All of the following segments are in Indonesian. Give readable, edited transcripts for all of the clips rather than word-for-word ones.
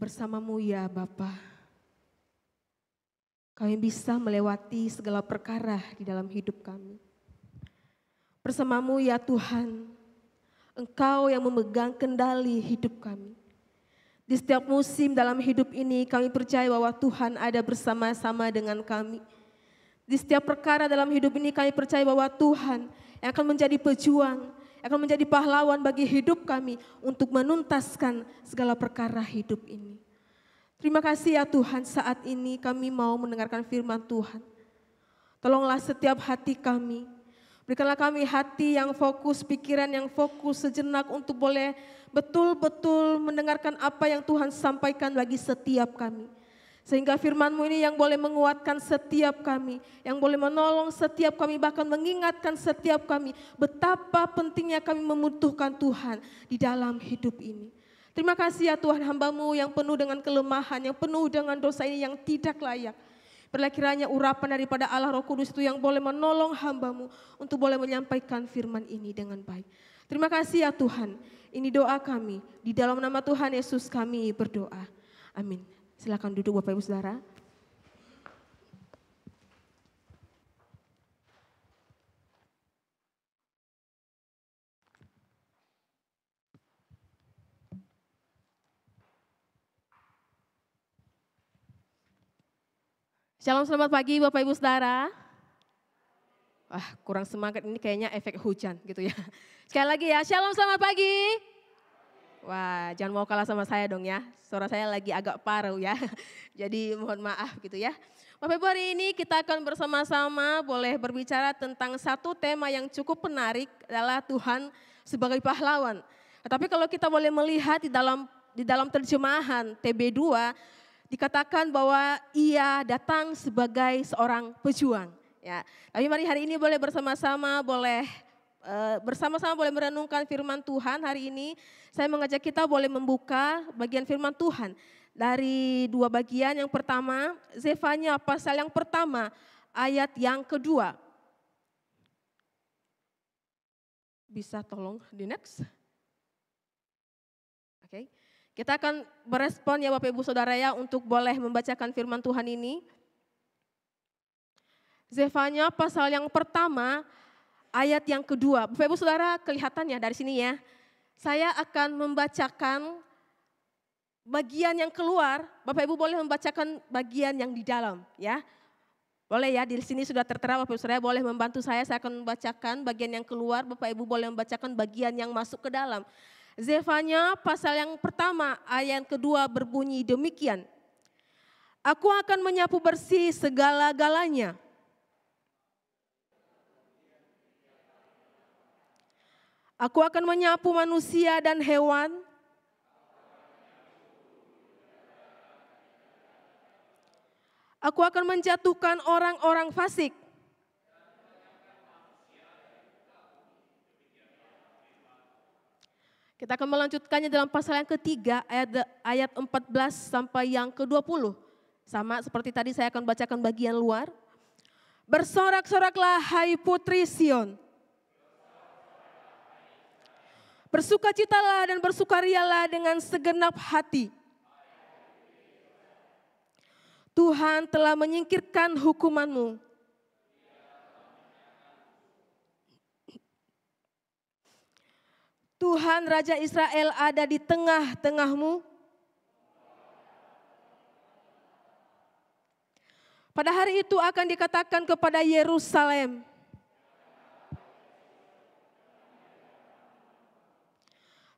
Bersama-Mu ya Bapa, kami bisa melewati segala perkara di dalam hidup kami. Bersama-Mu ya Tuhan, Engkau yang memegang kendali hidup kami. Di setiap musim dalam hidup ini kami percaya bahwa Tuhan ada bersama-sama dengan kami. Di setiap perkara dalam hidup ini kami percaya bahwa Tuhan yang akan menjadi pejuang, yang akan menjadi pahlawan bagi hidup kami untuk menuntaskan segala perkara hidup ini. Terima kasih ya Tuhan, saat ini kami mau mendengarkan firman Tuhan. Tolonglah setiap hati kami, berikanlah kami hati yang fokus, pikiran yang fokus sejenak untuk boleh betul-betul mendengarkan apa yang Tuhan sampaikan bagi setiap kami. Sehingga firman-Mu ini yang boleh menguatkan setiap kami, yang boleh menolong setiap kami, bahkan mengingatkan setiap kami betapa pentingnya kami membutuhkan Tuhan di dalam hidup ini. Terima kasih ya Tuhan, hamba-Mu yang penuh dengan kelemahan, yang penuh dengan dosa ini yang tidak layak. Biarlah kiranya urapan daripada Allah Roh Kudus itu yang boleh menolong hamba-Mu untuk boleh menyampaikan firman ini dengan baik. Terima kasih ya Tuhan, ini doa kami, di dalam nama Tuhan Yesus kami berdoa. Amin. Silakan duduk Bapak Ibu Saudara. Shalom, selamat pagi Bapak Ibu Saudara. Wah, kurang semangat ini kayaknya efek hujan gitu ya. Sekali lagi ya, shalom selamat pagi. Wah, jangan mau kalah sama saya dong ya. Suara saya lagi agak paruh ya. Jadi mohon maaf gitu ya. Bapak Ibu, hari ini kita akan bersama-sama boleh berbicara tentang satu tema yang cukup menarik, adalah Tuhan sebagai pahlawan. Tetapi kalau kita boleh melihat di dalam terjemahan TB2, dikatakan bahwa ia datang sebagai seorang pejuang. Ya, tapi mari hari ini boleh bersama-sama boleh merenungkan firman Tuhan. Hari ini saya mengajak kita boleh membuka bagian firman Tuhan dari dua bagian. Yang pertama, Zefanya pasal yang pertama ayat yang kedua. Bisa tolong di next? Oke. Kita akan berespon ya Bapak Ibu Saudara ya untuk boleh membacakan firman Tuhan ini. Zefanya pasal yang pertama ayat yang kedua. Bapak Ibu Saudara kelihatannya dari sini ya. Saya akan membacakan bagian yang keluar, Bapak Ibu boleh membacakan bagian yang di dalam ya. Boleh ya, di sini sudah tertera Bapak Ibu Saudara boleh membantu saya akan membacakan bagian yang keluar, Bapak Ibu boleh membacakan bagian yang masuk ke dalam. Zefanya pasal yang pertama ayat kedua berbunyi demikian. Aku akan menyapu bersih segala-galanya. Aku akan menyapu manusia dan hewan. Aku akan menjatuhkan orang-orang fasik. Kita akan melanjutkannya dalam pasal yang ketiga ayat 14 sampai yang ke-20. Sama seperti tadi saya akan bacakan bagian luar. Bersorak-soraklah hai putri Sion. Bersukacitalah dan bersukarialah dengan segenap hati. Tuhan telah menyingkirkan hukumanmu. Tuhan Raja Israel ada di tengah-tengahmu. Pada hari itu akan dikatakan kepada Yerusalem,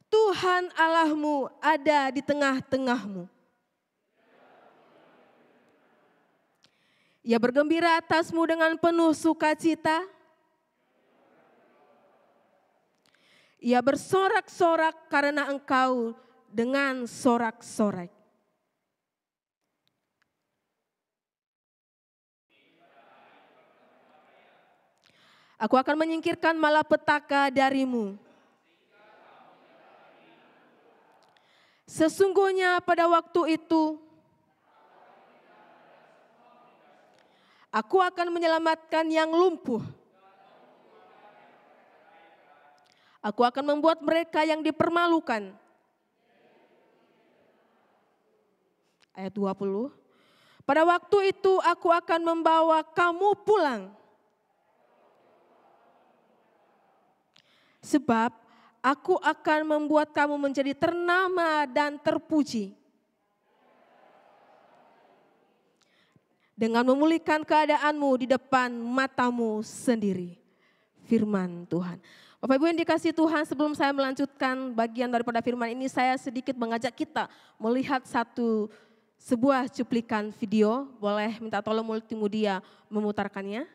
Tuhan Allahmu ada di tengah-tengahmu. Ia bergembira atasmu dengan penuh sukacita. Ia bersorak-sorak karena engkau dengan sorak-sorai. Aku akan menyingkirkan malapetaka darimu. Sesungguhnya pada waktu itu, aku akan menyelamatkan yang lumpuh. Aku akan membuat mereka yang dipermalukan. ayat 20. Pada waktu itu aku akan membawa kamu pulang. Sebab aku akan membuat kamu menjadi ternama dan terpuji. Dengan memulihkan keadaanmu di depan matamu sendiri. Firman Tuhan. Bapak Ibu yang dikasihi Tuhan, sebelum saya melanjutkan bagian daripada firman ini, saya sedikit mengajak kita melihat sebuah cuplikan video. Boleh minta tolong multimedia memutarkannya.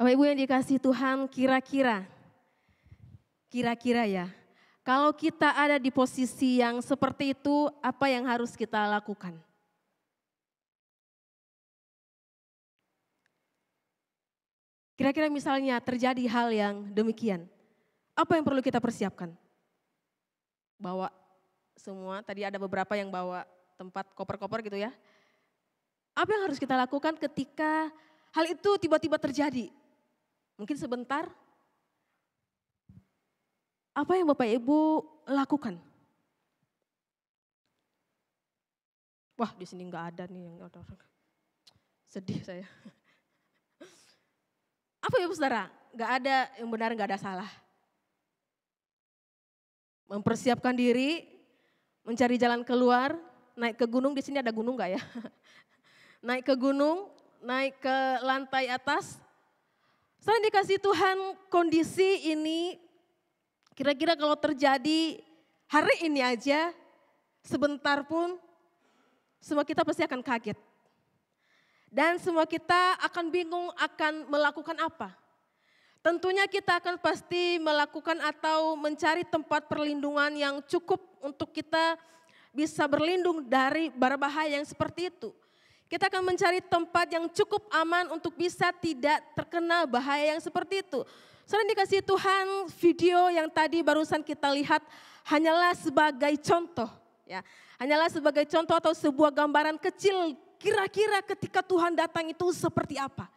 Bapak Ibu yang dikasihi Tuhan, kira-kira ya, kalau kita ada di posisi yang seperti itu, apa yang harus kita lakukan? Kira-kira misalnya terjadi hal yang demikian, apa yang perlu kita persiapkan? Bawa semua, tadi ada beberapa yang bawa tempat koper-koper gitu ya. Apa yang harus kita lakukan ketika hal itu tiba-tiba terjadi? Mungkin sebentar. Apa yang Bapak Ibu lakukan? Wah, di sini nggak ada nih yang sedih saya. Apa ya saudara? Nggak ada yang benar, nggak ada salah. Mempersiapkan diri, mencari jalan keluar, naik ke gunung. Di sini ada gunung nggak ya? Naik ke gunung, naik ke lantai atas. Saya dikasih Tuhan, kondisi ini kira-kira kalau terjadi hari ini aja, sebentar pun semua kita pasti akan kaget. Dan semua kita akan bingung akan melakukan apa. Tentunya kita akan pasti melakukan atau mencari tempat perlindungan yang cukup untuk kita bisa berlindung dari berbahaya yang seperti itu. Kita akan mencari tempat yang cukup aman untuk bisa tidak terkena bahaya yang seperti itu. Saudara dikasihi Tuhan, video yang tadi barusan kita lihat hanyalah sebagai contoh. Ya, hanyalah sebagai contoh atau sebuah gambaran kecil kira-kira ketika Tuhan datang itu seperti apa.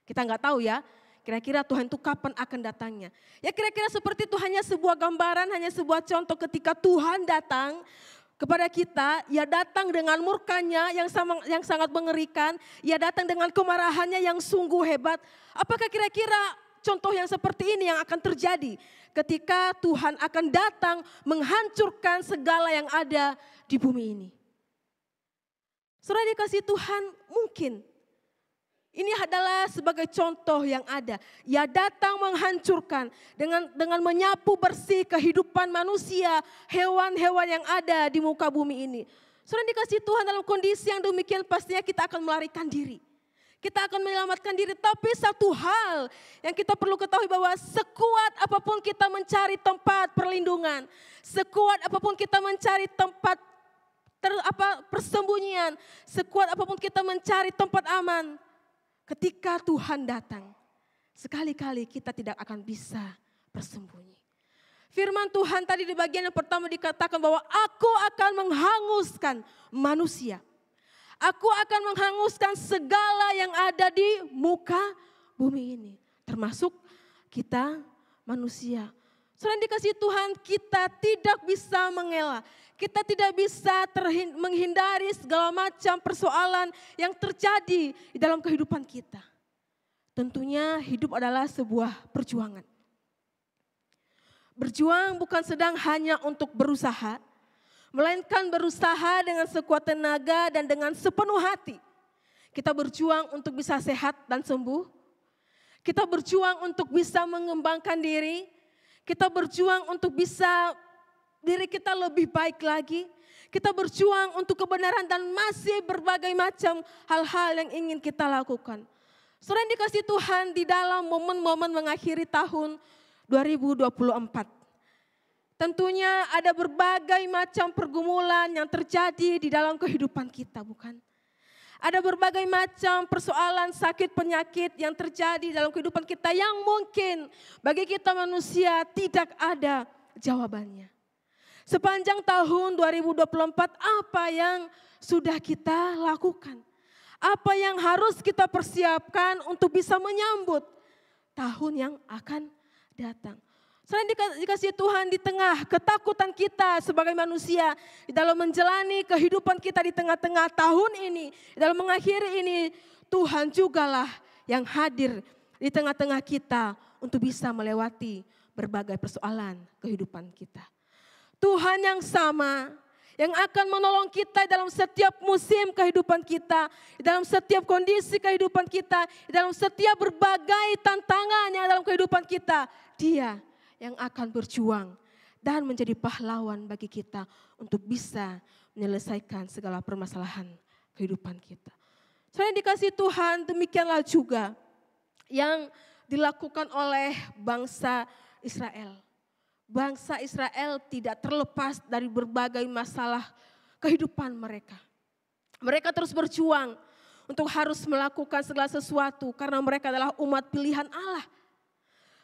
Kita nggak tahu ya, kira-kira Tuhan itu kapan akan datangnya. Ya kira-kira seperti itu, hanya sebuah gambaran, hanya sebuah contoh ketika Tuhan datang kepada kita. Ia datang dengan murkanya yang sangat mengerikan. Ia datang dengan kemarahannya yang sungguh hebat. Apakah kira-kira contoh yang seperti ini yang akan terjadi ketika Tuhan akan datang menghancurkan segala yang ada di bumi ini? Saudara dikasihi Tuhan, mungkin Ini adalah sebagai contoh yang ada. Ia datang menghancurkan dengan menyapu bersih kehidupan manusia, hewan-hewan yang ada di muka bumi ini. Saudara dikasih Tuhan, dalam kondisi yang demikian pastinya kita akan melarikan diri. Kita akan menyelamatkan diri, tapi satu hal yang kita perlu ketahui bahwa sekuat apapun kita mencari tempat perlindungan, sekuat apapun kita mencari tempat persembunyian, sekuat apapun kita mencari tempat aman, ketika Tuhan datang, sekali-kali kita tidak akan bisa bersembunyi. Firman Tuhan tadi di bagian yang pertama dikatakan bahwa aku akan menghanguskan manusia. Aku akan menghanguskan segala yang ada di muka bumi ini. Termasuk kita manusia. Saudara dikasih Tuhan, kita tidak bisa mengelak. Kita tidak bisa menghindari segala macam persoalan yang terjadi di dalam kehidupan kita. Tentunya hidup adalah sebuah perjuangan. Berjuang bukan sedang hanya untuk berusaha, melainkan berusaha dengan sekuat tenaga dan dengan sepenuh hati. Kita berjuang untuk bisa sehat dan sembuh. Kita berjuang untuk bisa mengembangkan diri. Kita berjuang untuk bisa diri kita lebih baik lagi. Kita berjuang untuk kebenaran dan masih berbagai macam hal-hal yang ingin kita lakukan. Saudara yang dikasih Tuhan, di dalam momen-momen mengakhiri tahun 2024. Tentunya ada berbagai macam pergumulan yang terjadi di dalam kehidupan kita, bukan? Ada berbagai macam persoalan, sakit, penyakit yang terjadi dalam kehidupan kita yang mungkin bagi kita manusia tidak ada jawabannya. Sepanjang tahun 2024 apa yang sudah kita lakukan? Apa yang harus kita persiapkan untuk bisa menyambut tahun yang akan datang? Selain dikasih Tuhan, di tengah ketakutan kita sebagai manusia, di dalam menjalani kehidupan kita di tengah-tengah tahun ini, di dalam mengakhiri ini, Tuhan jugalah yang hadir di tengah-tengah kita untuk bisa melewati berbagai persoalan kehidupan kita. Tuhan yang sama, yang akan menolong kita dalam setiap musim kehidupan kita, dalam setiap kondisi kehidupan kita, dalam setiap berbagai tantangan yang dalam kehidupan kita. Dia yang akan berjuang dan menjadi pahlawan bagi kita untuk bisa menyelesaikan segala permasalahan kehidupan kita. Selain dikasih Tuhan, demikianlah juga yang dilakukan oleh bangsa Israel. Bangsa Israel tidak terlepas dari berbagai masalah kehidupan mereka. Mereka terus berjuang untuk harus melakukan segala sesuatu karena mereka adalah umat pilihan Allah.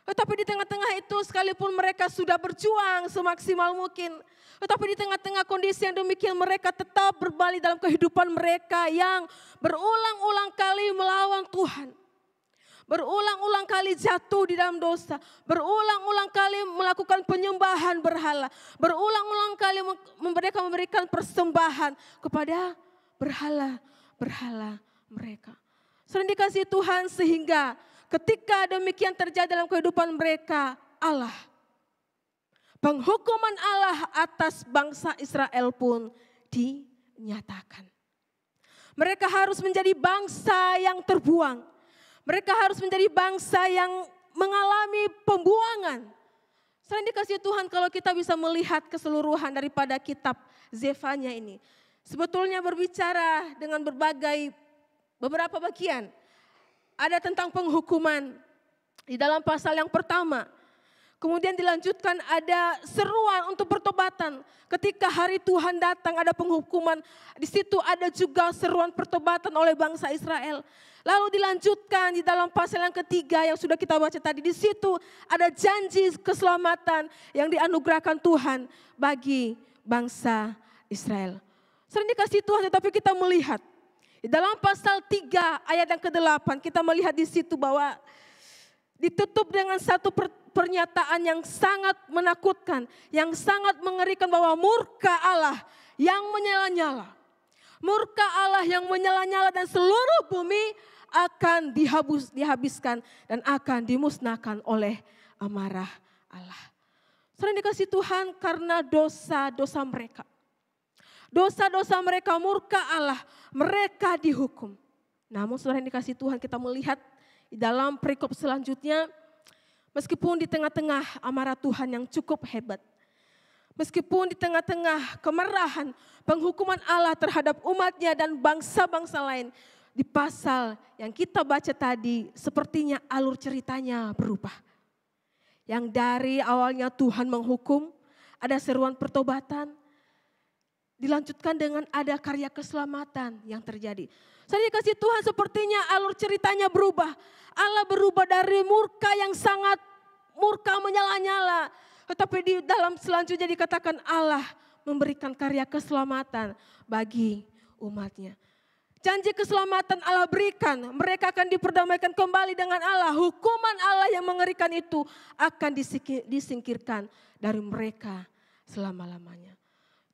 Tetapi di tengah-tengah itu sekalipun mereka sudah berjuang semaksimal mungkin, tetapi di tengah-tengah kondisi yang demikian mereka tetap berbalik dalam kehidupan mereka yang berulang-ulang kali melawan Tuhan. Berulang-ulang kali jatuh di dalam dosa, berulang-ulang kali melakukan penyembahan berhala, berulang-ulang kali mereka memberikan persembahan kepada berhala-berhala mereka. Sering dikasih Tuhan sehingga ketika demikian terjadi dalam kehidupan mereka, Allah, penghukuman Allah atas bangsa Israel pun dinyatakan. Mereka harus menjadi bangsa yang terbuang. Mereka harus menjadi bangsa yang mengalami pembuangan. Selain dikasih Tuhan, kalau kita bisa melihat keseluruhan daripada kitab Zefanya ini, sebetulnya berbicara dengan beberapa bagian. Ada tentang penghukuman di dalam pasal yang pertama. Kemudian dilanjutkan ada seruan untuk pertobatan. Ketika hari Tuhan datang ada penghukuman. Di situ ada juga seruan pertobatan oleh bangsa Israel. Lalu dilanjutkan di dalam pasal yang ketiga yang sudah kita baca tadi. Di situ ada janji keselamatan yang dianugerahkan Tuhan bagi bangsa Israel. Sering dikasih Tuhan, tetapi kita melihat. Di dalam pasal 3 ayat yang ke-8 kita melihat di situ bahwa ditutup dengan satu pernyataan yang sangat menakutkan, yang sangat mengerikan bahwa murka Allah yang menyala-nyala. Murka Allah yang menyala-nyala dan seluruh bumi akan dihabiskan dan akan dimusnahkan oleh amarah Allah. Sering dikasih Tuhan karena dosa-dosa mereka. Dosa-dosa mereka, murka Allah, mereka dihukum. Namun saudara yang dikasihi Tuhan, kita melihat di dalam perikop selanjutnya, meskipun di tengah-tengah amarah Tuhan yang cukup hebat, meskipun di tengah-tengah kemarahan, penghukuman Allah terhadap umatnya dan bangsa-bangsa lain, di pasal yang kita baca tadi, sepertinya alur ceritanya berubah. Yang dari awalnya Tuhan menghukum, ada seruan pertobatan, dilanjutkan dengan ada karya keselamatan yang terjadi. Saya dikasih Tuhan, sepertinya alur ceritanya berubah. Allah berubah dari murka yang sangat murka menyala-nyala. Tetapi di dalam selanjutnya dikatakan Allah memberikan karya keselamatan bagi umatnya. Janji keselamatan Allah berikan, mereka akan diperdamaikan kembali dengan Allah. Hukuman Allah yang mengerikan itu akan disingkirkan dari mereka selama-lamanya.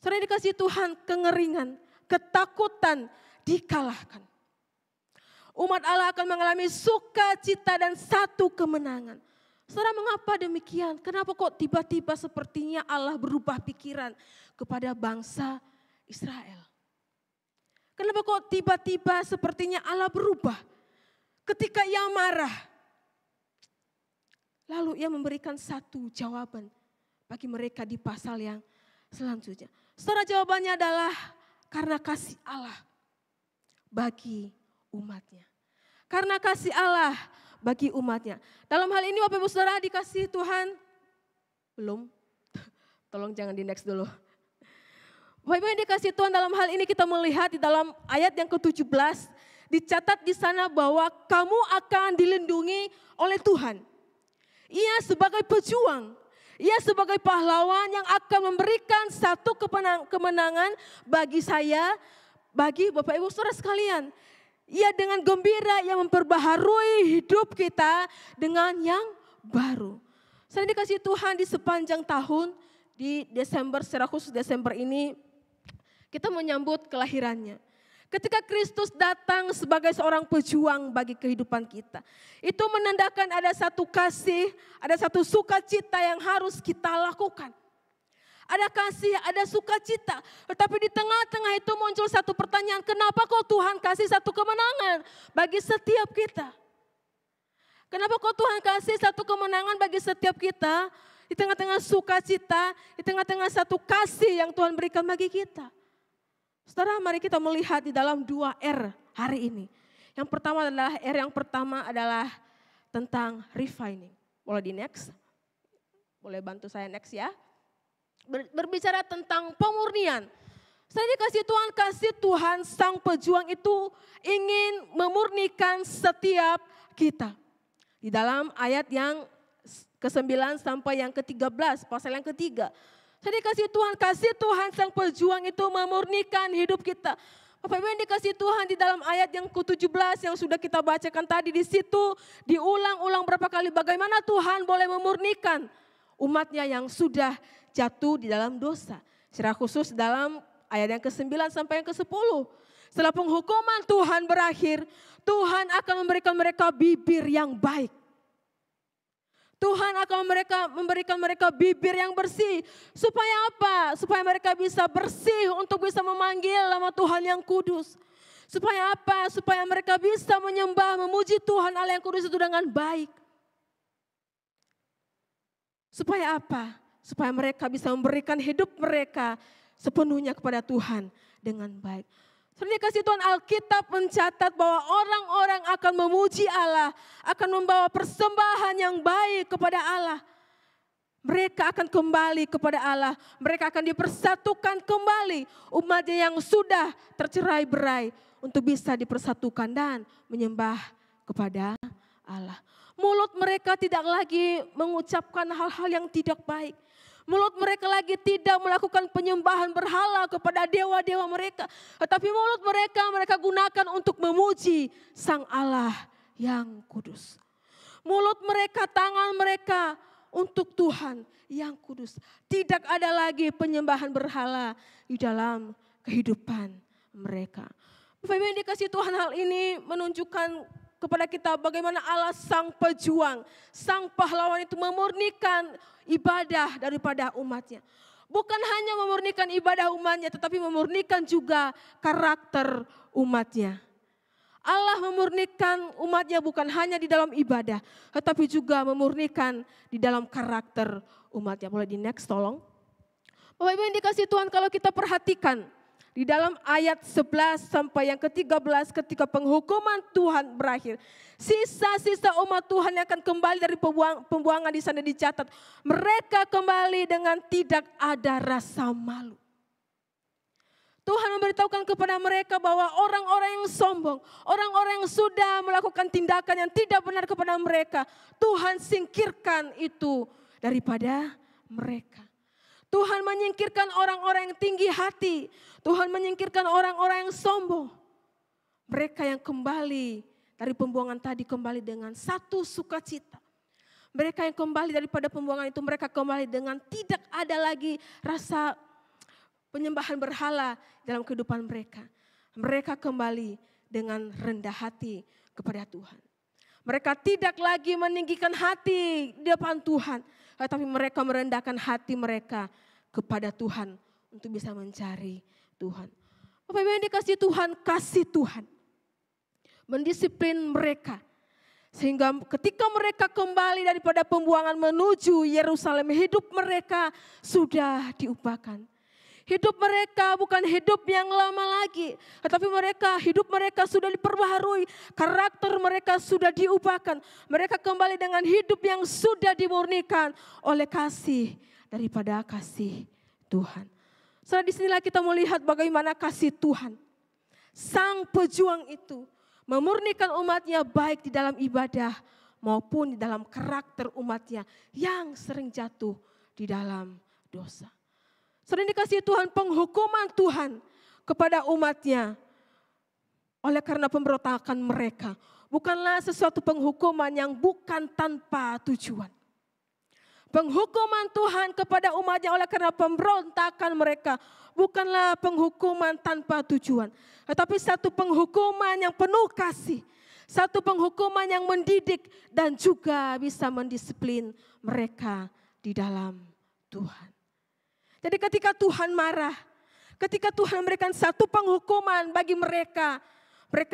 Saudara dikasih Tuhan, kengeringan, ketakutan dikalahkan. Umat Allah akan mengalami sukacita dan satu kemenangan. Saudara, mengapa demikian? Kenapa kok tiba-tiba sepertinya Allah berubah pikiran kepada bangsa Israel? Kenapa kok tiba-tiba sepertinya Allah berubah ketika ia marah? Lalu ia memberikan satu jawaban bagi mereka di pasal yang selanjutnya. Saudara, jawabannya adalah karena kasih Allah bagi umatnya. Karena kasih Allah bagi umatnya. Dalam hal ini Bapak Ibu Saudara dikasih Tuhan, belum? Tolong jangan di next dulu. Bapak Ibu yang dikasih Tuhan, dalam hal ini kita melihat di dalam ayat yang ke-17, dicatat di sana bahwa kamu akan dilindungi oleh Tuhan. Ia sebagai pejuang, ia sebagai pahlawan yang akan memberikan satu kemenangan bagi saya, bagi Bapak Ibu Saudara sekalian. Ia dengan gembira yang memperbaharui hidup kita dengan yang baru. Saya dikasih Tuhan di sepanjang tahun, di Desember, secara khusus Desember ini, kita menyambut kelahirannya. Ketika Kristus datang sebagai seorang pejuang bagi kehidupan kita. Itu menandakan ada satu kasih, ada satu sukacita yang harus kita lakukan. Ada kasih, ada sukacita. Tetapi di tengah-tengah itu muncul satu pertanyaan, kenapa kok Tuhan kasih satu kemenangan bagi setiap kita? Kenapa kok Tuhan kasih satu kemenangan bagi setiap kita? Di tengah-tengah sukacita, di tengah-tengah satu kasih yang Tuhan berikan bagi kita. Saudara, mari kita melihat di dalam 2 R hari ini. Yang pertama adalah, R yang pertama adalah tentang refining. Boleh di next? Boleh bantu saya next ya? Berbicara tentang pemurnian. Saya dikasih Tuhan, kasih Tuhan sang pejuang itu ingin memurnikan setiap kita. Di dalam ayat yang ke-9 sampai yang ke-13, pasal yang ketiga. Saya dikasih Tuhan, kasih Tuhan sang pejuang itu memurnikan hidup kita. Bapak Ibu yang dikasih Tuhan, di dalam ayat yang ke-17 yang sudah kita bacakan tadi, di situ diulang-ulang berapa kali bagaimana Tuhan boleh memurnikan umatnya yang sudah jatuh di dalam dosa. Secara khusus dalam ayat yang ke-9 sampai yang ke-10. Setelah penghukuman Tuhan berakhir, Tuhan akan memberikan mereka bibir yang baik. Tuhan akan memberikan mereka bibir yang bersih. Supaya apa? Supaya mereka bisa bersih untuk bisa memanggil nama Tuhan yang kudus. Supaya apa? Supaya mereka bisa menyembah, memuji Tuhan Allah yang kudus itu dengan baik. Supaya apa? Supaya mereka bisa memberikan hidup mereka sepenuhnya kepada Tuhan dengan baik. Sebenarnya kasih Tuhan, Alkitab mencatat bahwa orang-orang akan memuji Allah, akan membawa persembahan yang baik kepada Allah. Mereka akan kembali kepada Allah, mereka akan dipersatukan kembali. Umatnya yang sudah tercerai-berai untuk bisa dipersatukan dan menyembah kepada Allah. Mulut mereka tidak lagi mengucapkan hal-hal yang tidak baik. Mulut mereka lagi tidak melakukan penyembahan berhala kepada dewa-dewa mereka. Tetapi mulut mereka gunakan untuk memuji Sang Allah yang kudus. Mulut mereka, tangan mereka untuk Tuhan yang kudus. Tidak ada lagi penyembahan berhala di dalam kehidupan mereka. Bapak Ibu yang dikasih Tuhan, hal ini menunjukkan kepada kita bagaimana Allah sang pejuang, sang pahlawan itu memurnikan ibadah daripada umatnya. Bukan hanya memurnikan ibadah umatnya, tetapi memurnikan juga karakter umatnya. Allah memurnikan umatnya bukan hanya di dalam ibadah, tetapi juga memurnikan di dalam karakter umatnya. Boleh di next tolong. Bapak Ibu yang dikasih Tuhan, kalau kita perhatikan di dalam ayat 11 sampai yang ke-13 ketika penghukuman Tuhan berakhir. Sisa-sisa umat Tuhan yang akan kembali dari pembuangan di sana dicatat. Mereka kembali dengan tidak ada rasa malu. Tuhan memberitahukan kepada mereka bahwa orang-orang yang sombong, orang-orang yang sudah melakukan tindakan yang tidak benar kepada mereka, Tuhan singkirkan itu daripada mereka. Tuhan menyingkirkan orang-orang yang tinggi hati. Tuhan menyingkirkan orang-orang yang sombong. Mereka yang kembali dari pembuangan tadi kembali dengan satu sukacita. Mereka yang kembali daripada pembuangan itu, mereka kembali dengan tidak ada lagi rasa penyembahan berhala dalam kehidupan mereka. Mereka kembali dengan rendah hati kepada Tuhan. Mereka tidak lagi meninggikan hati di depan Tuhan, tetapi mereka merendahkan hati mereka kepada Tuhan untuk bisa mencari Tuhan. Bapak Ibu yang dikasih Tuhan, kasih Tuhan mendisiplin mereka. Sehingga ketika mereka kembali daripada pembuangan menuju Yerusalem, hidup mereka sudah diubahkan. Hidup mereka bukan hidup yang lama lagi, tetapi hidup mereka sudah diperbaharui, karakter mereka sudah diubahkan. Mereka kembali dengan hidup yang sudah dimurnikan oleh kasih daripada kasih Tuhan. Saudara, disinilah kita melihat bagaimana kasih Tuhan. Sang pejuang itu memurnikan umatnya baik di dalam ibadah maupun di dalam karakter umatnya yang sering jatuh di dalam dosa. Sering dikasih Tuhan, penghukuman Tuhan kepada umatnya oleh karena pemberontakan mereka bukanlah sesuatu penghukuman yang bukan tanpa tujuan. Penghukuman Tuhan kepada umatnya oleh karena pemberontakan mereka bukanlah penghukuman tanpa tujuan. Tetapi satu penghukuman yang penuh kasih. Satu penghukuman yang mendidik dan juga bisa mendisiplin mereka di dalam Tuhan. Jadi ketika Tuhan marah, ketika Tuhan memberikan satu penghukuman bagi mereka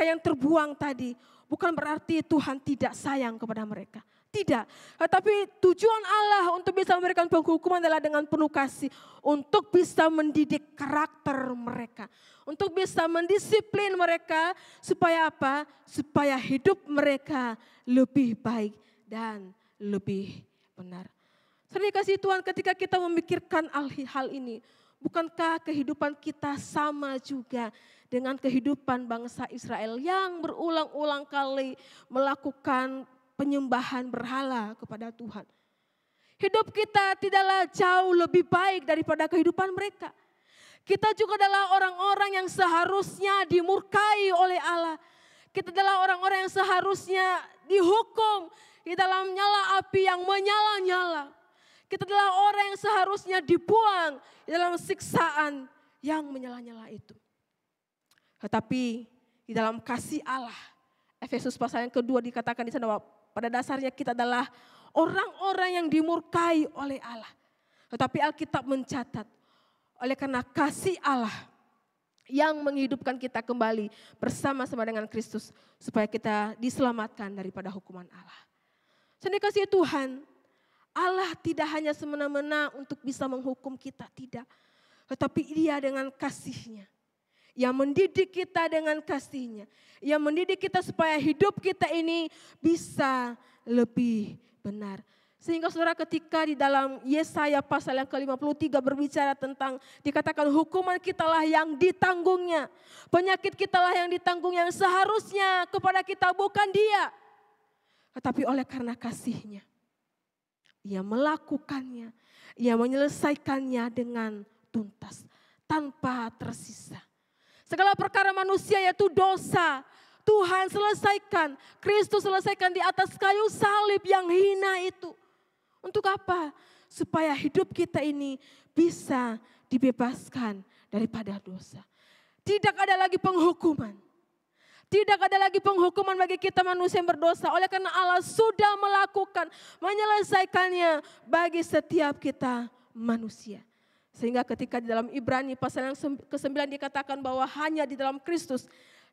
yang terbuang tadi, bukan berarti Tuhan tidak sayang kepada mereka. Tidak, tetapi tujuan Allah untuk bisa memberikan penghukuman adalah dengan penuh kasih. Untuk bisa mendidik karakter mereka. Untuk bisa mendisiplin mereka supaya apa? Supaya hidup mereka lebih baik dan lebih benar. Sering kasih Tuhan, ketika kita memikirkan hal ini, bukankah kehidupan kita sama juga dengan kehidupan bangsa Israel yang berulang-ulang kali melakukan penyembahan berhala kepada Tuhan. Hidup kita tidaklah jauh lebih baik daripada kehidupan mereka. Kita juga adalah orang-orang yang seharusnya dimurkai oleh Allah. Kita adalah orang-orang yang seharusnya dihukum di dalam nyala api yang menyala-nyala. Kita adalah orang yang seharusnya dibuang di dalam siksaan yang menyala-nyala itu. Tetapi di dalam kasih Allah, Efesus pasal yang kedua dikatakan di sana bahwa pada dasarnya kita adalah orang-orang yang dimurkai oleh Allah. Tetapi Alkitab mencatat, oleh karena kasih Allah yang menghidupkan kita kembali bersama-sama dengan Kristus supaya kita diselamatkan daripada hukuman Allah. Sendiri kasih Tuhan, Allah tidak hanya semena-mena untuk bisa menghukum kita, tidak. Tetapi Dia dengan kasih-Nya, yang mendidik kita dengan kasih-Nya, yang mendidik kita supaya hidup kita ini bisa lebih benar. Sehingga saudara, ketika di dalam Yesaya pasal yang ke-53 berbicara tentang, dikatakan hukuman kitalah yang ditanggungnya, penyakit kitalah yang ditanggung, yang seharusnya kepada kita bukan Dia. Tetapi oleh karena kasih-Nya, Ia melakukannya, Ia menyelesaikannya dengan tuntas, tanpa tersisa. Segala perkara manusia yaitu dosa, Tuhan selesaikan, Kristus selesaikan di atas kayu salib yang hina itu. Untuk apa? Supaya hidup kita ini bisa dibebaskan daripada dosa. Tidak ada lagi penghukuman. Tidak ada lagi penghukuman bagi kita manusia yang berdosa. Oleh karena Allah sudah melakukan, menyelesaikannya bagi setiap kita manusia. Sehingga ketika di dalam Ibrani pasal yang ke-9 dikatakan bahwa hanya di dalam Kristus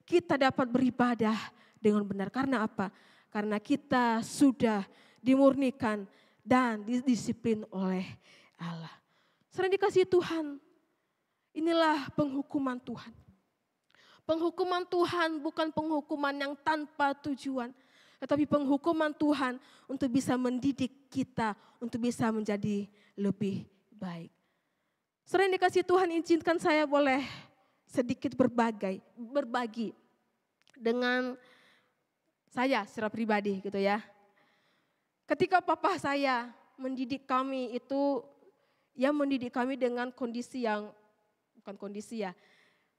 kita dapat beribadah dengan benar. Karena apa? Karena kita sudah dimurnikan dan didisiplin oleh Allah. Saudara dikasihi Tuhan, inilah penghukuman Tuhan. Penghukuman Tuhan bukan penghukuman yang tanpa tujuan, tetapi penghukuman Tuhan untuk bisa mendidik kita, untuk bisa menjadi lebih baik. Saudara yang dikasihi Tuhan, izinkan saya boleh sedikit berbagi dengan saya secara pribadi gitu ya. Ketika papa saya mendidik kami itu, ya mendidik kami dengan kondisi yang, bukan kondisi ya,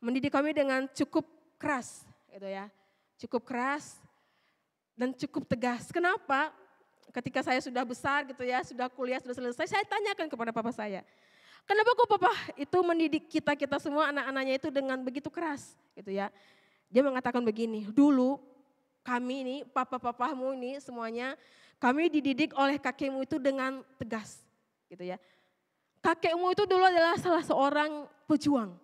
mendidik kami dengan cukup keras gitu ya. Cukup keras dan cukup tegas. Kenapa? Ketika saya sudah besar gitu ya, sudah kuliah, sudah selesai, saya tanyakan kepada papa saya. Kenapa kok papa itu mendidik kita semua anak-anaknya itu dengan begitu keras gitu ya. Dia mengatakan begini, dulu kami ini, papa-papamu ini semuanya, kami dididik oleh kakekmu itu dengan tegas gitu ya. Kakekmu itu dulu adalah salah seorang pejuang.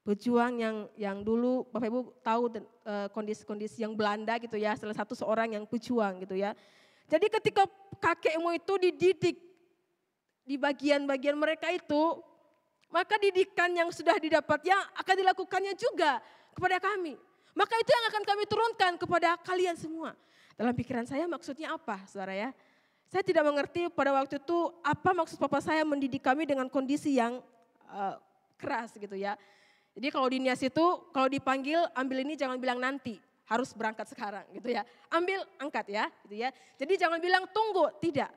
Pejuang yang dulu Bapak Ibu tahu kondisi-kondisi yang Belanda gitu ya, salah satu seorang yang pejuang gitu ya. Jadi ketika kakekmu itu dididik di bagian-bagian mereka itu, maka didikan yang sudah didapatnya akan dilakukannya juga kepada kami. Maka itu yang akan kami turunkan kepada kalian semua. Dalam pikiran saya maksudnya apa, saudara ya? Saya tidak mengerti pada waktu itu apa maksud papa saya mendidik kami dengan kondisi yang keras gitu ya. Jadi kalau di Nias itu, kalau dipanggil ambil ini jangan bilang nanti, harus berangkat sekarang gitu ya. Ambil, angkat ya, gitu ya. Jadi jangan bilang tunggu, tidak.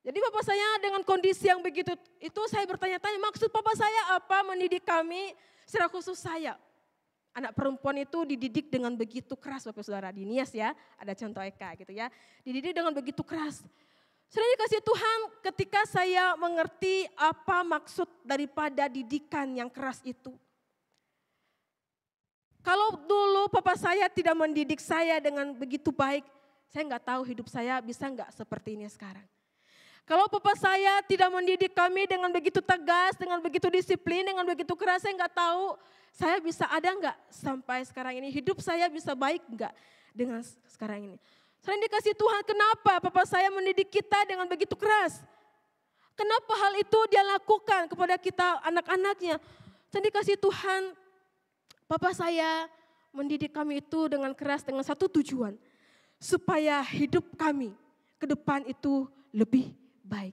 Jadi papa saya dengan kondisi yang begitu, itu saya bertanya-tanya maksud papa saya apa mendidik kami, secara khusus saya. Anak perempuan itu dididik dengan begitu keras Bapak Saudara, di Nias ya, ada contoh Eka gitu ya. Dididik dengan begitu keras. Saudara dikasihi Tuhan, ketika saya mengerti apa maksud daripada didikan yang keras itu. Kalau dulu papa saya tidak mendidik saya dengan begitu baik, saya nggak tahu hidup saya bisa nggak seperti ini sekarang. Kalau papa saya tidak mendidik kami dengan begitu tegas, dengan begitu disiplin, dengan begitu keras, saya nggak tahu saya bisa ada nggak sampai sekarang ini. Hidup saya bisa baik nggak dengan sekarang ini. Selain dikasih Tuhan, kenapa papa saya mendidik kita dengan begitu keras? Kenapa hal itu dia lakukan kepada kita anak-anaknya? Selain dikasih Tuhan, papa saya mendidik kami itu dengan keras dengan satu tujuan. Supaya hidup kami ke depan itu lebih baik.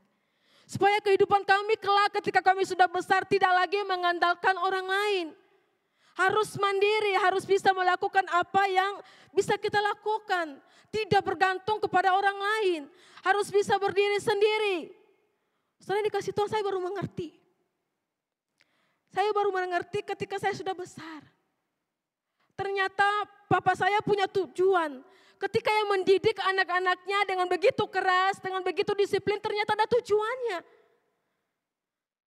Supaya kehidupan kami kelak ketika kami sudah besar tidak lagi mengandalkan orang lain. Harus mandiri, harus bisa melakukan apa yang bisa kita lakukan. Tidak bergantung kepada orang lain. Harus bisa berdiri sendiri. Setelah dikasih Tuhan saya baru mengerti. Saya baru mengerti ketika saya sudah besar. Ternyata papa saya punya tujuan. Ketika yang mendidik anak-anaknya dengan begitu keras, dengan begitu disiplin, ternyata ada tujuannya.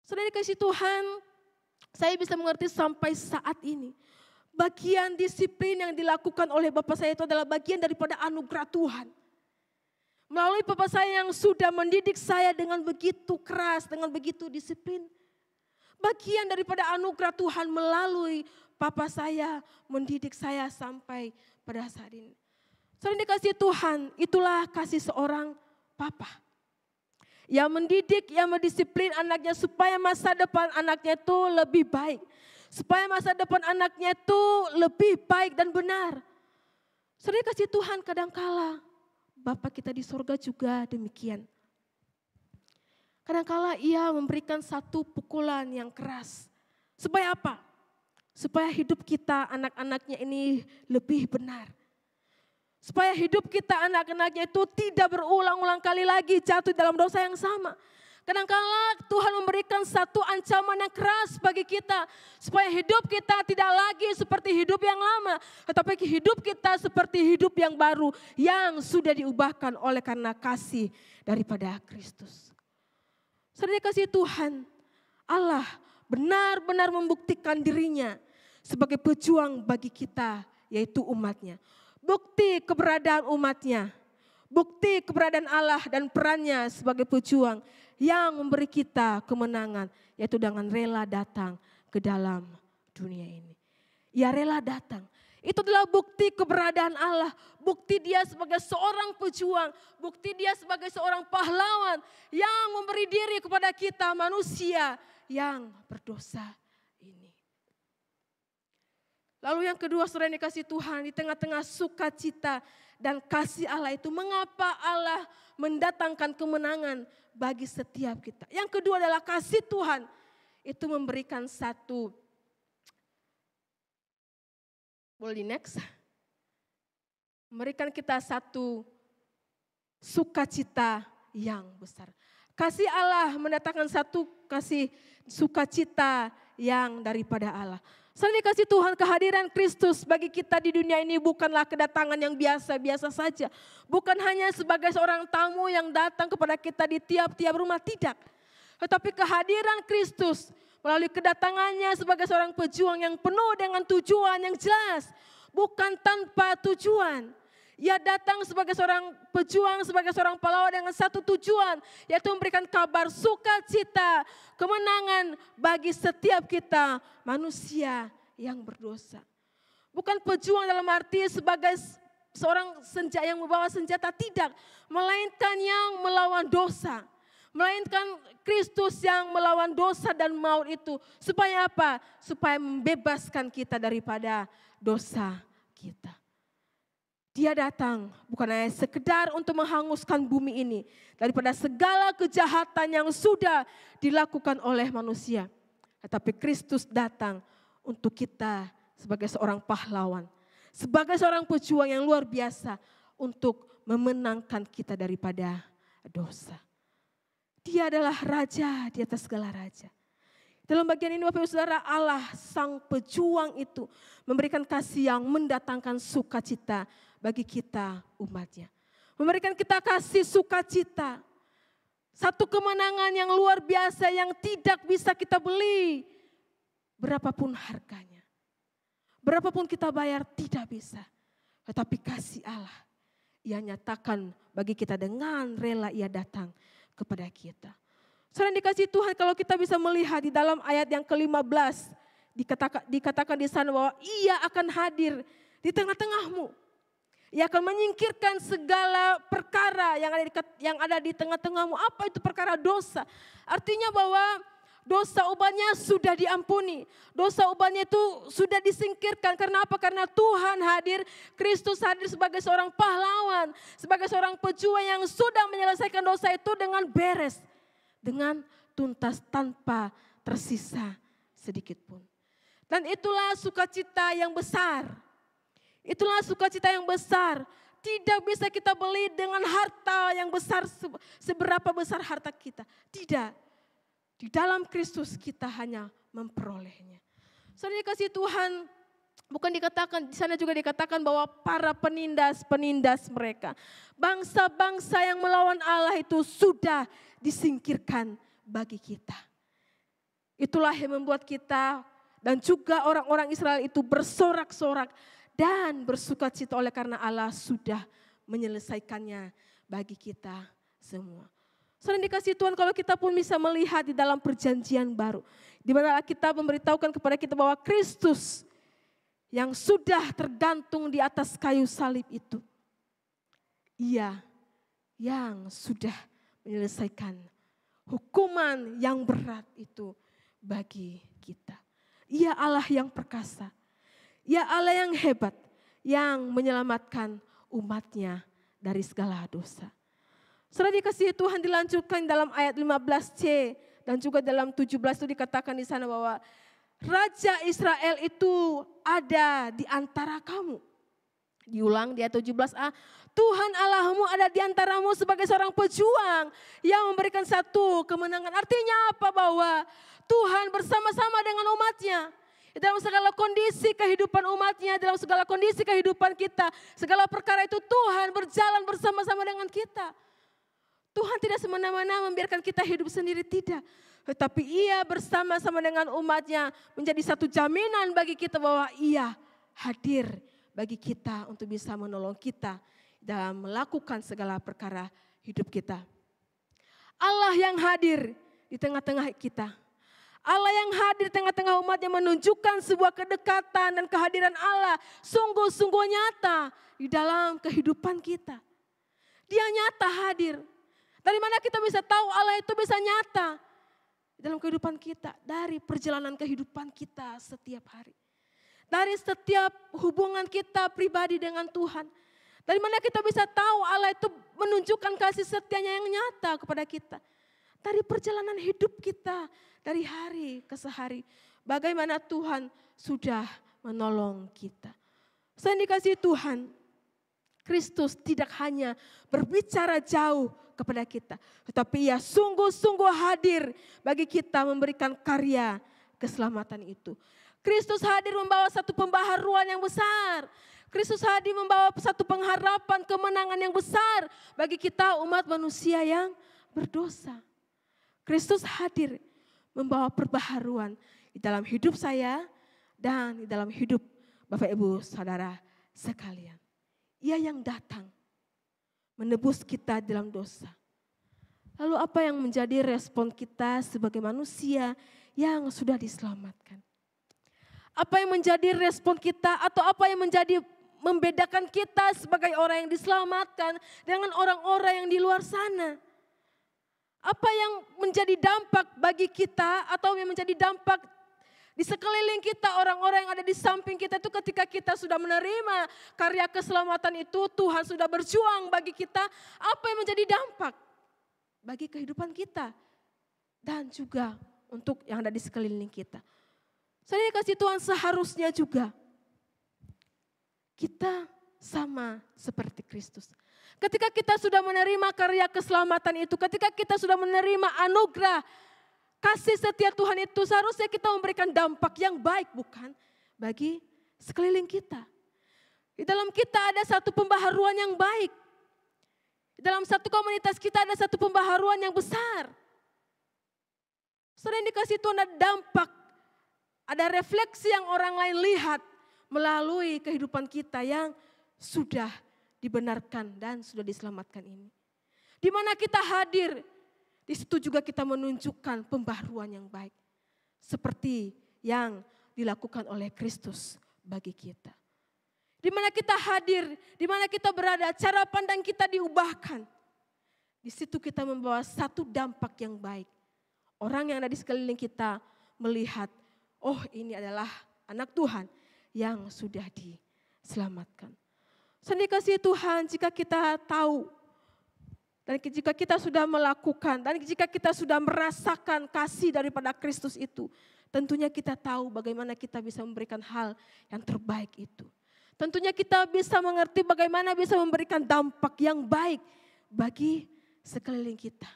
Sudah dikasih Tuhan, saya bisa mengerti sampai saat ini. Bagian disiplin yang dilakukan oleh bapak saya itu adalah bagian daripada anugerah Tuhan. Melalui bapak saya yang sudah mendidik saya dengan begitu keras, dengan begitu disiplin. Bagian daripada anugerah Tuhan melalui papa saya mendidik saya sampai pada saat ini. Sering dikasih Tuhan, itulah kasih seorang papa. Yang mendidik, yang mendisiplin anaknya supaya masa depan anaknya itu lebih baik. Supaya masa depan anaknya itu lebih baik dan benar. Sering dikasih Tuhan kadangkala Bapa kita di sorga juga demikian. Kadangkala ia memberikan satu pukulan yang keras. Supaya apa? Supaya hidup kita anak-anaknya ini lebih benar. Supaya hidup kita anak-anaknya itu tidak berulang-ulang kali lagi jatuh dalam dosa yang sama. Kadangkala Tuhan memberikan satu ancaman yang keras bagi kita. Supaya hidup kita tidak lagi seperti hidup yang lama. Tetapi hidup kita seperti hidup yang baru. Yang sudah diubahkan oleh karena kasih daripada Kristus. Saudara kasih Tuhan, Allah benar-benar membuktikan dirinya sebagai pejuang bagi kita, yaitu umatnya. Bukti keberadaan umatnya, bukti keberadaan Allah dan perannya sebagai pejuang yang memberi kita kemenangan, yaitu dengan rela datang ke dalam dunia ini. Ia rela datang. Itu adalah bukti keberadaan Allah. Bukti dia sebagai seorang pejuang. Bukti dia sebagai seorang pahlawan yang memberi diri kepada kita manusia yang berdosa ini. Lalu yang kedua, saudara yang dikasih Tuhan, di tengah-tengah sukacita dan kasih Allah itu, mengapa Allah mendatangkan kemenangan bagi setiap kita. Yang kedua adalah kasih Tuhan itu memberikan satu, boleh di next, memberikan kita satu sukacita yang besar. Kasih Allah mendatangkan satu kasih sukacita yang daripada Allah. Selain dikasih Tuhan, kehadiran Kristus bagi kita di dunia ini bukanlah kedatangan yang biasa-biasa saja. Bukan hanya sebagai seorang tamu yang datang kepada kita di tiap-tiap rumah, tidak. Tetapi kehadiran Kristus melalui kedatangannya sebagai seorang pejuang yang penuh dengan tujuan yang jelas. Bukan tanpa tujuan. Ia datang sebagai seorang pejuang, sebagai seorang pahlawan dengan satu tujuan, yaitu memberikan kabar sukacita, kemenangan bagi setiap kita manusia yang berdosa. Bukan pejuang dalam arti sebagai seorang senjata yang membawa senjata, tidak. Melainkan yang melawan dosa. Melainkan Kristus yang melawan dosa dan maut itu. Supaya apa? Supaya membebaskan kita daripada dosa kita. Dia datang bukan hanya sekedar untuk menghanguskan bumi ini daripada segala kejahatan yang sudah dilakukan oleh manusia. Tetapi Kristus datang untuk kita sebagai seorang pahlawan, sebagai seorang pejuang yang luar biasa untuk memenangkan kita daripada dosa. Dia adalah raja di atas segala raja. Dalam bagian ini Bapak Ibu Saudara, Allah sang pejuang itu memberikan kasih yang mendatangkan sukacita bagi kita umatnya. Memberikan kita kasih sukacita. Satu kemenangan yang luar biasa yang tidak bisa kita beli. Berapapun harganya. Berapapun kita bayar tidak bisa. Tetapi kasih Allah Ia nyatakan bagi kita dengan rela Ia datang kepada kita. Saudara dikasih Tuhan, kalau kita bisa melihat di dalam ayat yang ke-15, dikatakan di sana bahwa Ia akan hadir di tengah-tengahmu. Ia akan menyingkirkan segala perkara yang ada di tengah-tengahmu. Apa itu perkara dosa? Artinya bahwa dosa umatnya sudah diampuni. Dosa umatnya itu sudah disingkirkan. Karena apa? Karena Tuhan hadir, Kristus hadir sebagai seorang pahlawan, sebagai seorang pejuang yang sudah menyelesaikan dosa itu dengan beres. Dengan tuntas tanpa tersisa sedikit pun. Dan itulah sukacita yang besar. Itulah sukacita yang besar. Tidak bisa kita beli dengan harta yang besar, seberapa besar harta kita. Tidak. Di dalam Kristus kita hanya memperolehnya. Saudara kasih Tuhan, bukan dikatakan, di sana juga dikatakan bahwa para penindas mereka. Bangsa-bangsa yang melawan Allah itu sudah disingkirkan bagi kita. Itulah yang membuat kita dan juga orang-orang Israel itu bersorak-sorak dan bersukacita oleh karena Allah sudah menyelesaikannya bagi kita semua. Saudara dikasih Tuhan, kalau kita pun bisa melihat di dalam perjanjian baru, di mana kita memberitahukan kepada kita bahwa Kristus yang sudah tergantung di atas kayu salib itu, Ia yang sudah menyelesaikan hukuman yang berat itu bagi kita. Ia Allah yang perkasa. Ia Allah yang hebat, yang menyelamatkan umatnya dari segala dosa. Saudara dikasihi Tuhan, dilanjutkan dalam ayat 15c dan juga dalam 17 itu dikatakan di sana bahwa Raja Israel itu ada di antara kamu. Diulang di ayat 17a, Tuhan Allahmu ada di antaramu sebagai seorang pejuang yang memberikan satu kemenangan. Artinya apa? Bahwa Tuhan bersama-sama dengan umatnya. Dalam segala kondisi kehidupan umatnya, dalam segala kondisi kehidupan kita, segala perkara itu Tuhan berjalan bersama-sama dengan kita. Tuhan tidak semena-mena membiarkan kita hidup sendiri, tidak. Tetapi Ia bersama-sama dengan umatnya menjadi satu jaminan bagi kita bahwa Ia hadir bagi kita untuk bisa menolong kita dalam melakukan segala perkara hidup kita. Allah yang hadir di tengah-tengah kita. Allah yang hadir tengah-tengah umatnya menunjukkan sebuah kedekatan dan kehadiran Allah sungguh-sungguh nyata di dalam kehidupan kita. Dia nyata hadir. Dari mana kita bisa tahu Allah itu bisa nyata dalam kehidupan kita? Dari perjalanan kehidupan kita setiap hari. Dari setiap hubungan kita pribadi dengan Tuhan. Dari mana kita bisa tahu Allah itu menunjukkan kasih setianya yang nyata kepada kita? Dari perjalanan hidup kita, dari hari ke hari. Bagaimana Tuhan sudah menolong kita. Saya dikasihi Tuhan, Kristus tidak hanya berbicara jauh kepada kita. Tetapi Ia sungguh-sungguh hadir bagi kita memberikan karya keselamatan itu. Kristus hadir membawa satu pembaharuan yang besar. Kristus hadir membawa satu pengharapan kemenangan yang besar bagi kita umat manusia yang berdosa. Kristus hadir membawa perbaharuan di dalam hidup saya dan di dalam hidup Bapak Ibu Saudara sekalian. Ia yang datang menebus kita dalam dosa. Lalu apa yang menjadi respon kita sebagai manusia yang sudah diselamatkan? Apa yang menjadi respon kita atau apa yang menjadi membedakan kita sebagai orang yang diselamatkan dengan orang-orang yang di luar sana? Apa yang menjadi dampak bagi kita atau yang menjadi dampak di sekeliling kita, orang-orang yang ada di samping kita itu ketika kita sudah menerima karya keselamatan itu, Tuhan sudah berjuang bagi kita, apa yang menjadi dampak bagi kehidupan kita dan juga untuk yang ada di sekeliling kita. Saya dikasih Tuhan seharusnya juga kita sama seperti Kristus. Ketika kita sudah menerima karya keselamatan itu, ketika kita sudah menerima anugerah kasih setia Tuhan itu, seharusnya kita memberikan dampak yang baik bukan bagi sekeliling kita. Di dalam kita ada satu pembaharuan yang baik. Di dalam satu komunitas kita ada satu pembaharuan yang besar. Sering dikasih Tuhan ada dampak, ada refleksi yang orang lain lihat melalui kehidupan kita yang sudah dibenarkan dan sudah diselamatkan ini. Di mana kita hadir, di situ juga kita menunjukkan pembaharuan yang baik. Seperti yang dilakukan oleh Kristus bagi kita. Di mana kita hadir, di mana kita berada, cara pandang kita diubahkan. Di situ kita membawa satu dampak yang baik. Orang yang ada di sekeliling kita melihat, oh ini adalah anak Tuhan yang sudah diselamatkan. Saya dikasihi Tuhan, jika kita tahu dan jika kita sudah melakukan dan jika kita sudah merasakan kasih daripada Kristus itu, tentunya kita tahu bagaimana kita bisa memberikan hal yang terbaik itu. Tentunya kita bisa mengerti bagaimana bisa memberikan dampak yang baik bagi sekeliling kita.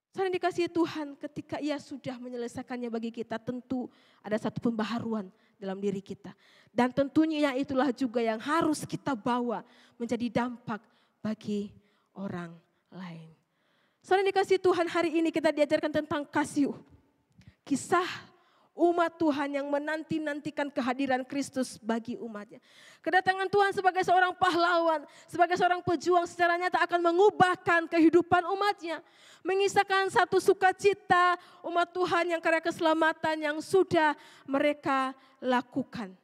Saya dikasihi Tuhan, ketika Ia sudah menyelesaikannya bagi kita, tentu ada satu pembaharuan dalam diri kita. Dan tentunya itulah juga yang harus kita bawa menjadi dampak bagi orang lain. Saudara dikasihi Tuhan, hari ini kita diajarkan tentang kasih. Kisah umat Tuhan yang menanti-nantikan kehadiran Kristus bagi umatnya. Kedatangan Tuhan sebagai seorang pahlawan, sebagai seorang pejuang secara nyata akan mengubahkan kehidupan umatnya. Mengisahkan satu sukacita umat Tuhan yang karya keselamatan yang sudah mereka lakukan.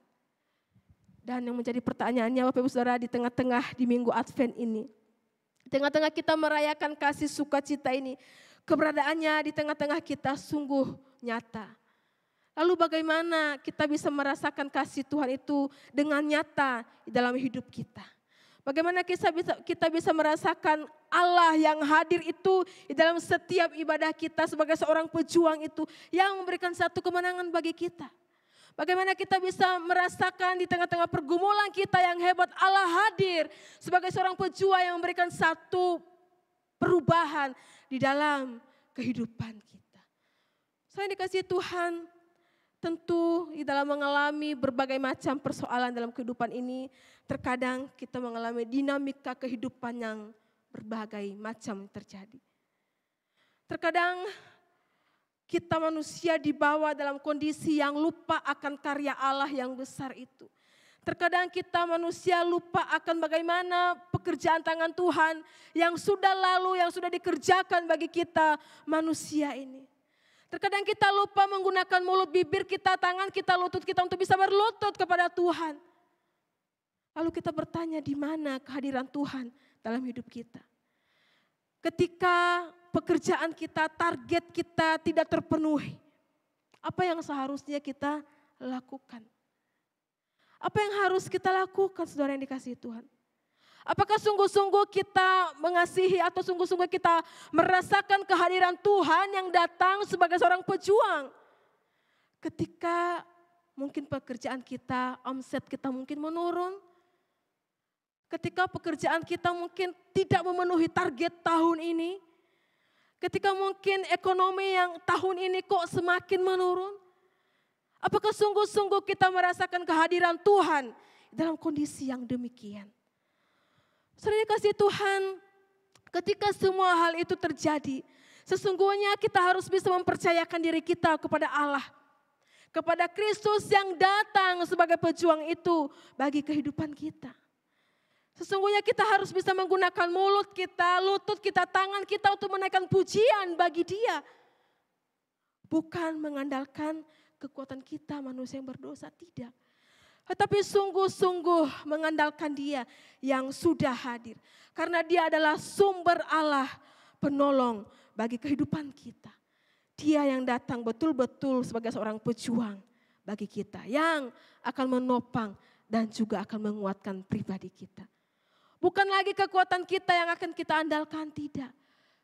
Dan yang menjadi pertanyaannya Bapak Ibu Saudara di tengah-tengah di minggu Advent ini. Di tengah-tengah kita merayakan kasih sukacita ini. Keberadaannya di tengah-tengah kita sungguh nyata. Lalu bagaimana kita bisa merasakan kasih Tuhan itu dengan nyata di dalam hidup kita. Bagaimana kita bisa merasakan Allah yang hadir itu di dalam setiap ibadah kita sebagai seorang pejuang itu yang memberikan satu kemenangan bagi kita. Bagaimana kita bisa merasakan di tengah-tengah pergumulan kita yang hebat Allah hadir sebagai seorang pejuang yang memberikan satu perubahan di dalam kehidupan kita. Saya dikasihi Tuhan, tentu di dalam mengalami berbagai macam persoalan dalam kehidupan ini, terkadang kita mengalami dinamika kehidupan yang berbagai macam terjadi. Terkadang kita manusia dibawa dalam kondisi yang lupa akan karya Allah yang besar itu. Terkadang kita manusia lupa akan bagaimana pekerjaan tangan Tuhan yang sudah lalu, yang sudah dikerjakan bagi kita manusia ini. Terkadang kita lupa menggunakan mulut, bibir kita, tangan kita, lutut kita untuk bisa berlutut kepada Tuhan. Lalu kita bertanya, di mana kehadiran Tuhan dalam hidup kita? Ketika pekerjaan kita, target kita tidak terpenuhi, apa yang seharusnya kita lakukan? Apa yang harus kita lakukan, saudara yang dikasihi Tuhan? Apakah sungguh-sungguh kita mengasihi atau sungguh-sungguh kita merasakan kehadiran Tuhan yang datang sebagai seorang pejuang? Ketika mungkin pekerjaan kita, omset kita mungkin menurun. Ketika pekerjaan kita mungkin tidak memenuhi target tahun ini. Ketika mungkin ekonomi yang tahun ini kok semakin menurun. Apakah sungguh-sungguh kita merasakan kehadiran Tuhan dalam kondisi yang demikian? Saudara kasih Tuhan, ketika semua hal itu terjadi, sesungguhnya kita harus bisa mempercayakan diri kita kepada Allah. Kepada Kristus yang datang sebagai pejuang itu bagi kehidupan kita. Sesungguhnya kita harus bisa menggunakan mulut kita, lutut kita, tangan kita untuk menaikkan pujian bagi Dia. Bukan mengandalkan kekuatan kita manusia yang berdosa, tidak. Tetapi sungguh-sungguh mengandalkan Dia yang sudah hadir. Karena Dia adalah sumber Allah penolong bagi kehidupan kita. Dia yang datang betul-betul sebagai seorang pejuang bagi kita. Yang akan menopang dan juga akan menguatkan pribadi kita. Bukan lagi kekuatan kita yang akan kita andalkan, tidak.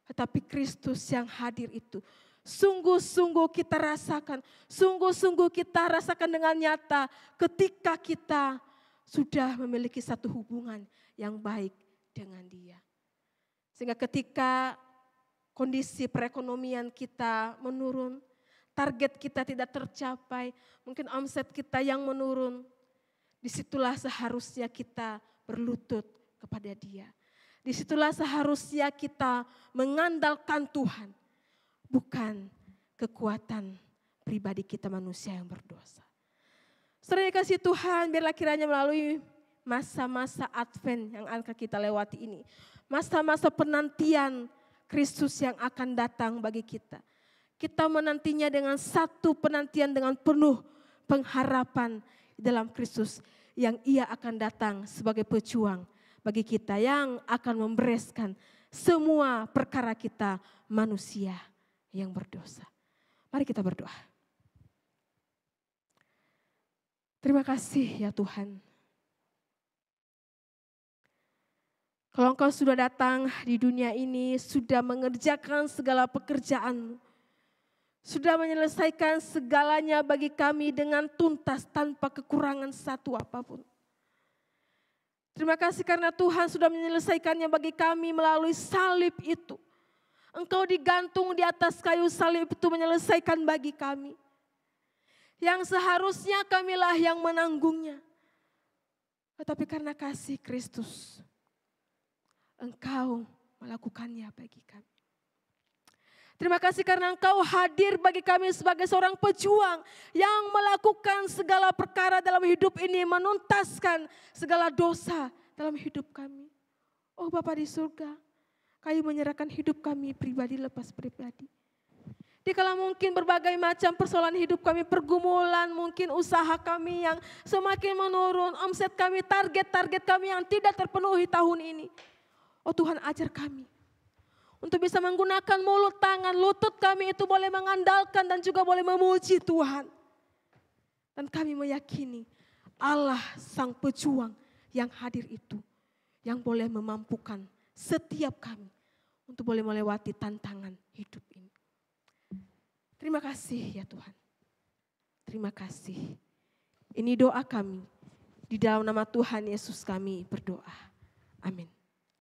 Tetapi Kristus yang hadir itu sungguh-sungguh kita rasakan, sungguh-sungguh kita rasakan dengan nyata ketika kita sudah memiliki satu hubungan yang baik dengan Dia. Sehingga ketika kondisi perekonomian kita menurun, target kita tidak tercapai, mungkin omset kita yang menurun, disitulah seharusnya kita berlutut kepada Dia. Disitulah seharusnya kita mengandalkan Tuhan. Bukan kekuatan pribadi kita manusia yang berdosa. Saudara yang kasih Tuhan, biarlah kiranya melalui masa-masa Advent yang akan kita lewati ini. Masa-masa penantian Kristus yang akan datang bagi kita. Kita menantinya dengan satu penantian dengan penuh pengharapan dalam Kristus yang Ia akan datang sebagai pejuang bagi kita yang akan membereskan semua perkara kita manusia yang berdosa. Mari kita berdoa. Terima kasih ya Tuhan. Kalau Engkau sudah datang di dunia ini, sudah mengerjakan segala pekerjaan-Mu, sudah menyelesaikan segalanya bagi kami dengan tuntas tanpa kekurangan satu apapun. Terima kasih karena Tuhan sudah menyelesaikannya bagi kami melalui salib itu. Engkau digantung di atas kayu salib itu menyelesaikan bagi kami. Yang seharusnya kamilah yang menanggungnya. Tetapi karena kasih Kristus, Engkau melakukannya bagi kami. Terima kasih karena Engkau hadir bagi kami sebagai seorang pejuang yang melakukan segala perkara dalam hidup ini, menuntaskan segala dosa dalam hidup kami. Oh Bapa di surga, Kami menyerahkan hidup kami pribadi lepas pribadi. Dikala mungkin berbagai macam persoalan hidup kami, pergumulan, mungkin usaha kami yang semakin menurun, omset kami, target-target kami yang tidak terpenuhi tahun ini. Oh Tuhan, ajar kami untuk bisa menggunakan mulut, tangan, lutut kami itu boleh mengandalkan dan juga boleh memuji Tuhan. Dan kami meyakini Allah Sang Pejuang yang hadir itu, yang boleh memampukan setiap kami untuk boleh melewati tantangan hidup ini. Terima kasih ya Tuhan. Terima kasih. Ini doa kami. Di dalam nama Tuhan Yesus kami berdoa. Amin.